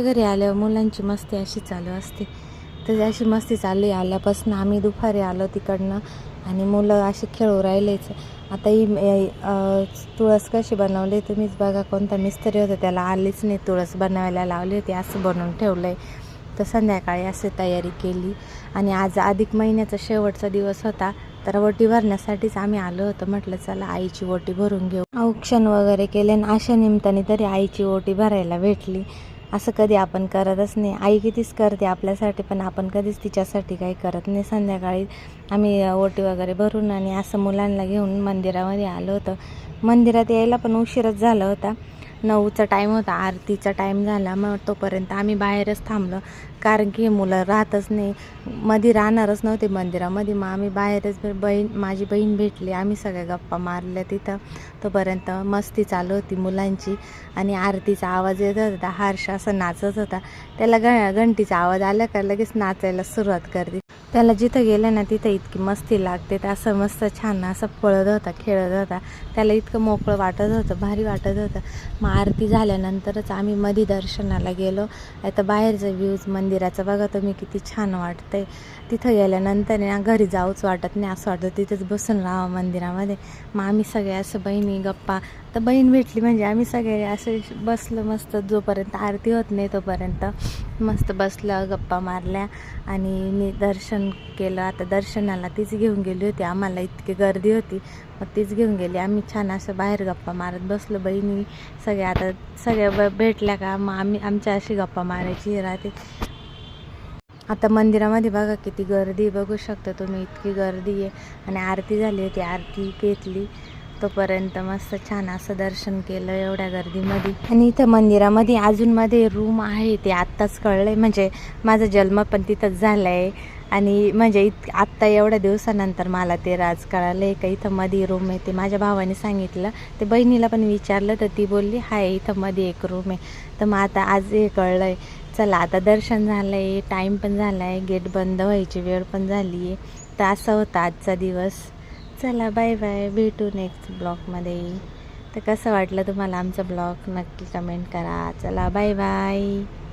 घरी आल्यावर मुलांची मस्ती अशी चालू असते. तर अशी मस्ती चालली आल्यापासून आम्ही दुपारी आलो तिकडनं आणि मुलं असे खेळू राहिलेच. आता ही तुळस कशी बनवली तुम्हीच बघा. कोणता मिस्त्री होता त्याला आलीच नाही, तुळस बनवायला लावली होती, असं बनवून ठेवलं आहे. तर संध्याकाळी अशी तयारी केली आणि आज अधिक महिन्याचा शेवटचा दिवस होता. तर ओटी भरण्यासाठीच आम्ही आलो होतो. म्हटलं चला आईची ओटी भरून घेऊ. औक्षण वगैरे केले आणि अशा निमित्ताने तरी आईची ओटी भरायला भेटली. असं कधी आपण करतच नाही. आई कितीच करते आपल्यासाठी, पण आपण कधीच तिच्यासाठी काही करत नाही. संध्याकाळी आम्ही ओटी वगैरे भरून आणि असं मुलांना घेऊन मंदिरामध्ये आलो होतो. मंदिरात यायला पण उशीरच झाला होता. 9चा टाईम होता, आरतीचा टाईम झाला. मग तोपर्यंत आम्ही बाहेरच थांबलो, कारण की मुलं राहतच नाही, मध्ये राहणारच नव्हते मंदिरामध्ये. मग आम्ही बाहेरच, माझी बहीण भेटली, आम्ही सगळ्या गप्पा मारल्या तिथं. तोपर्यंत मस्ती चालू होती मुलांची आणि आरतीचा आवाज येत होता. हर्ष असं नाचत होता. त्याला घंटीचा आवाज आला का लगेच नाचायला सुरुवात करते. त्याला जिथं गेलं ना तिथं इतकी मस्ती लागते. तर असं मस्त छान असं पळत होता, खेळत होता. त्याला इतकं मोकळं वाटत होतं, भारी वाटत होतं. मग आरती झाल्यानंतरच आम्ही मध्ये दर्शनाला गेलो. आता बाहेरचा व्ह्यूज मंदिराचा बघा तुम्ही, किती छान वाटतंय. तिथं गेल्यानंतर ना घरी जाऊच वाटत नाही, असं वाटतं तिथंच बसून राहावं मंदिरामध्ये. मग आम्ही सगळे असं बहिणी गप्पा, तर बहीण भेटली म्हणजे आम्ही सगळे असे बसलो मस्त. जोपर्यंत आरती होत नाही तोपर्यंत मस्त बसलं, गप्पा मारल्या आणि दर्शन केलं. आता दर्शनाला तीच घेऊन गेली होती आम्हाला, इतकी गर्दी होती. मग तीच घेऊन गेली. आम्ही छान असं बाहेर गप्पा मारत बसलो बहिणी सगळ्या. आता सगळ्या भेटल्या का मग आमच्या अशी गप्पा मारायची राहते. आता मंदिरामध्ये बघा किती गर्दी, बघू शकता तुम्ही, इतकी गर्दी आहे. आणि आरती झाली होती, आरती घेतली. तोपर्यंत मस्त छान असं दर्शन केलं एवढ्या गर्दीमध्ये. आणि इथं मंदिरामध्ये अजून मध्ये रूम आहे, ते आत्ताच कळलं आहे. म्हणजे माझा जन्म पण तिथंच झाला आहे आणि म्हणजे आत्ता एवढ्या दिवसानंतर मला ते राज कळालं आहे का इथं मध्ये रूम आहे. ते माझ्या भावाने सांगितलं. ते बहिणीला पण विचारलं तर ती बोलली हाय इथं मध्ये एक रूम आहे. तर मग आता आज हे कळलं आहे. चला आता दर्शन झालं आहे, टाईम पण झाला आहे, गेट बंद व्हायची वेळ पण झाली आहे. तर असं होता आजचा दिवस. चला बाय बाय, भेटू नेक्स्ट ब्लॉगमध्ये. तर कसं वाटलं तुम्हाला आमचा ब्लॉग नक्की कमेंट करा. चला बाय बाय.